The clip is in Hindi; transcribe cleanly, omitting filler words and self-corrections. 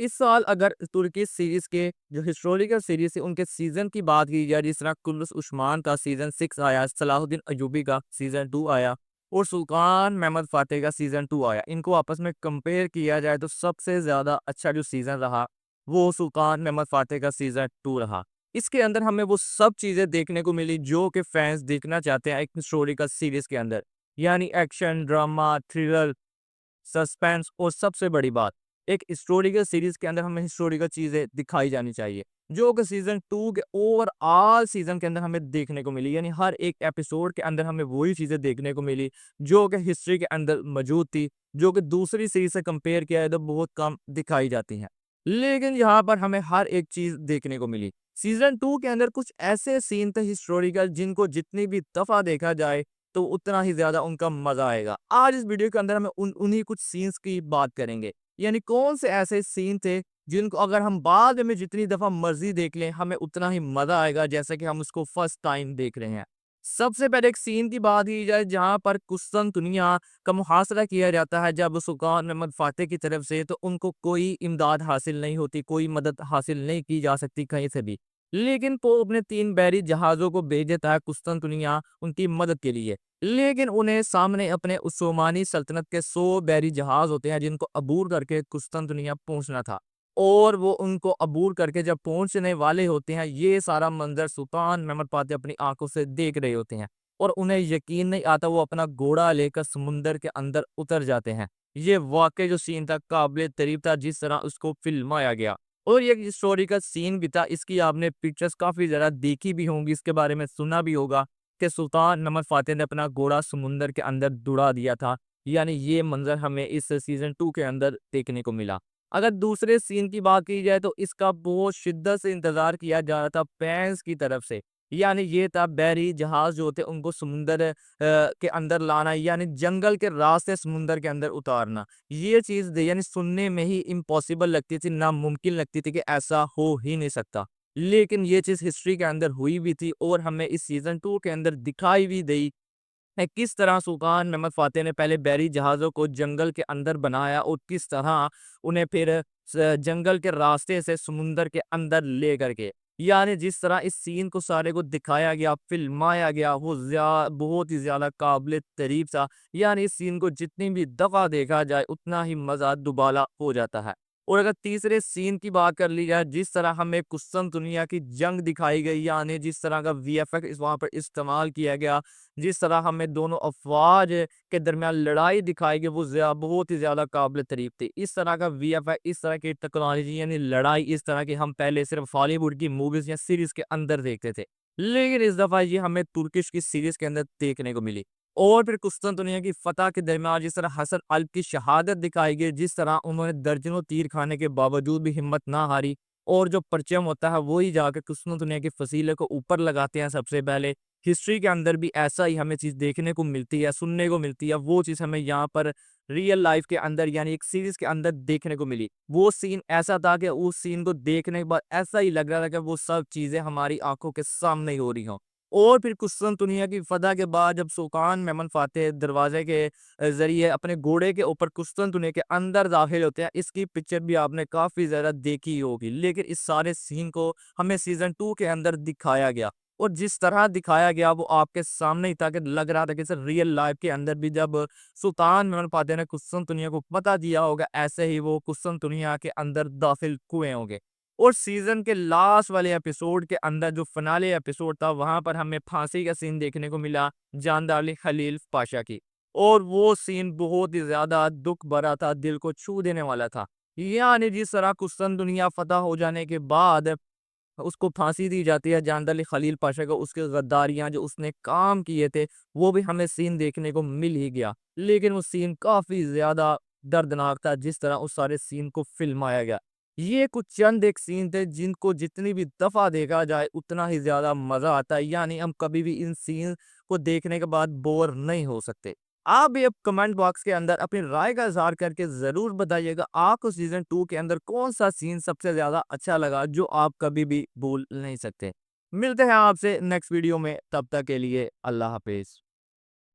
इस साल अगर तुर्की सीरीज़ के जो हिस्टोरिकल सीरीज़ है उनके सीज़न की बात की जाए, जिस तरह कुल्लुस उस्मान का सीज़न 6 आया, सलाहुद्दीन अय्यूबी का सीज़न 2 आया और सुल्तान महमद फ़ातेह का सीज़न 2 आया। इनको आपस में कंपेयर किया जाए तो सबसे ज़्यादा अच्छा जो सीज़न रहा, वो सुल्तान महमद फ़ातेह का सीज़न 2 रहा। इसके अंदर हमें वो सब चीज़ें देखने को मिली जो कि फैन्स देखना चाहते हैं एक हिस्टोरिकल सीरीज़ के अंदर। यानी एक्शन, ड्रामा, थ्रिलर, सस्पेंस और सबसे बड़ी बात, एक हिस्टोरिकल सीरीज़ के अंदर हमें हिस्टोरिकल चीज़ें दिखाई जानी चाहिए, जो कि सीज़न 2 के ओवरऑल सीज़न के अंदर हमें देखने को मिली। यानी हर एक एपिसोड के अंदर हमें वही चीज़ें देखने को मिली, जो कि हिस्ट्री के अंदर मौजूद थी, जो कि दूसरी सीरीज़ से कंपेयर किया जाए तो बहुत कम दिखाई जाती हैं। लेकिन यहाँ पर हमें हर एक चीज़ देखने को मिली। सीज़न 2 के अंदर कुछ ऐसे सीन थे हिस्टोरिकल जिनको जितनी भी दफ़ा देखा जाए तो उतना ही ज़्यादा उनका मज़ा आएगा। आज इस वीडियो के अंदर हम उन्हीं कुछ सीन्स की बात करेंगे। यानी कौन से ऐसे सीन थे जिनको अगर हम बाद में जितनी दफ़ा मर्ज़ी देख लें, हमें उतना ही मज़ा आएगा जैसे कि हम उसको फर्स्ट टाइम देख रहे हैं। सबसे पहले एक सीन की बात की जाए जहाँ पर कुस्तुनतुनिया का मुहासरा किया जाता है जब सुल्तान महमद फ़ातेह की तरफ से, तो उनको कोई इमदाद हासिल नहीं होती, कोई मदद हासिल नहीं की जा सकती कहीं से भी। लेकिन वो अपने 3 बहरी जहाज़ों को भेज देता है कुस्तुनतुनिया उनकी मदद के लिए। लेकिन उन्हें सामने अपने उस्मानी सल्तनत के 100 बैरी जहाज़ होते हैं जिनको अबूर करके कुस्तुनतुनिया पहुँचना था। और वो उनको अबूर करके जब पहुँचने वाले होते हैं, ये सारा मंज़र सुल्तान महमद फ़ातेह अपनी आँखों से देख रहे होते हैं और उन्हें यकीन नहीं आता, वो अपना घोड़ा लेकर समुंदर के अंदर उतर जाते हैं। ये वाक़ई जो सीन था काबिल तारीफ़ था जिस तरह उसको फ़िल्माया गया। और ये एक हिस्टोरिकल सीन भी था, इसकी आपने पिक्चर्स काफ़ी ज़्यादा देखी भी होंगी, इसके बारे में सुना भी होगा कि सुल्तान महमद फ़ातेह ने अपना घोड़ा समुंदर के अंदर दुड़ा दिया था। यानी ये मंज़र हमें इस सीज़न 2 के अंदर देखने को मिला। अगर दूसरे सीन की बात की जाए तो इसका बहुत शिद्दत से इंतज़ार किया जा रहा था फैन्स की तरफ से। यानी ये था बहरी जहाज़ जो होते हैं उनको समुंदर के अंदर लाना, यानी जंगल के रास्ते समुंदर के अंदर उतारना। ये चीज़ यानी सुनने में ही इम्पॉसिबल लगती थी, नामुमकिन लगती थी कि ऐसा हो ही नहीं सकता। लेकिन ये चीज़ हिस्ट्री के अंदर हुई भी थी और हमें इस सीज़न 2 के अंदर दिखाई भी गई है किस तरह सुल्तान महमद फ़ातेह ने पहले बहरी जहाज़ों को जंगल के अंदर बनाया और किस तरह उन्हें फिर जंगल के रास्ते से समुंदर के अंदर ले करके, यानी जिस तरह इस सीन को सारे को दिखाया गया, फिल्माया गया, वो बहुत ही ज़्यादा काबिल तारीफ था। यानी इस सीन को जितनी भी दफ़ा देखा जाए उतना ही मज़ा दुबाला हो जाता है। और अगर तीसरे सीन की बात कर ली जाए, जिस तरह हमें कुस्तुनतुनिया की जंग दिखाई गई, यानी जिस तरह का वीएफएक्स वहाँ पर इस्तेमाल किया गया, जिस तरह हमें दोनों अफ़वाज के दरमियान लड़ाई दिखाई गई, वो बहुत ही ज़्यादा काबिल तारीफ़ थी। इस तरह का वीएफएक्स, इस तरह की टेक्नोलॉजी यानी लड़ाई इस तरह की हम पहले सिर्फ़ हॉलीवुड की मूवीज़ या सीरीज़ के अंदर देखते थे। लेकिन इस दफ़ा ये हमें तुर्किश की सीरीज़ के अंदर देखने को मिली। और फिर कुस्तुनतुनिया की फ़तह के दरमियान जिस तरह हसन अल्प की शहादत दिखाई गई, जिस तरह उन्होंने दर्जनों तीर खाने के बावजूद भी हिम्मत ना हारी और जो परचम होता है वही जाके कुस्तुनतुनिया के फसीले को ऊपर लगाते हैं सबसे पहले। हिस्ट्री के अंदर भी ऐसा ही हमें चीज़ देखने को मिलती है, सुनने को मिलती है, वो चीज़ हमें यहाँ पर रियल लाइफ़ के अंदर यानी एक सीरीज़ के अंदर देखने को मिली। वो सीन ऐसा था कि उस सीन को देखने के बाद ऐसा ही लग रहा था कि वो सब चीज़ें हमारी आँखों के सामने ही हो रही हों। और फिर कुस्तुनतुनिया की फ़तह के बाद जब सुल्तान महमद फ़ातेह दरवाज़े के ज़रिए अपने घोड़े के ऊपर कुस्तुनतुनिया के अंदर दाखिल होते हैं, इसकी पिक्चर भी आपने काफ़ी ज़्यादा देखी होगी। लेकिन इस सारे सीन को हमें सीज़न 2 के अंदर दिखाया गया और जिस तरह दिखाया गया वो आपके सामने ही था कि लग रहा था कि सर रियल लाइफ़ के अंदर भी जब सुल्तान महमद फ़ातेह ने कुस्तुनतुनिया को फ़तह दिया होगा, ऐसे ही वो कुस्तुनतुनिया के अंदर दाखिल हुए होंगे। और सीज़न के लास्ट वाले एपिसोड के अंदर जो फ़िनाले एपिसोड था, वहाँ पर हमें फांसी का सीन देखने को मिला जानदार खलील पाशा की। और वो सीन बहुत ही ज़्यादा दुःख भरा था, दिल को छू देने वाला था। यानी जिस तरह कुस्तुनतुनिया फ़तह हो जाने के बाद उसको फांसी दी जाती है जानदार खलील पाशा को, उसके गद्दारियाँ जो उसने काम किए थे, वो भी हमें सीन देखने को मिल ही गया। लेकिन वो सीन काफ़ी ज़्यादा दर्दनाक था, जिस तरह उस सारे सीन को फ़िल्माया गया। ये कुछ चंद एक सीन थे जिनको जितनी भी दफ़ा देखा जाए उतना ही ज़्यादा मज़ा आता है, यानी हम कभी भी इन सीन को देखने के बाद बोर नहीं हो सकते। आप भी अब कमेंट बॉक्स के अंदर अपनी राय का इज़हार करके ज़रूर बताइएगा आपको सीज़न 2 के अंदर कौन-सा सीन सबसे ज़्यादा अच्छा लगा जो आप कभी भी भूल नहीं सकते। मिलते हैं आपसे नेक्स्ट वीडियो में, तब तक के लिए अल्लाह हाफ़िज़।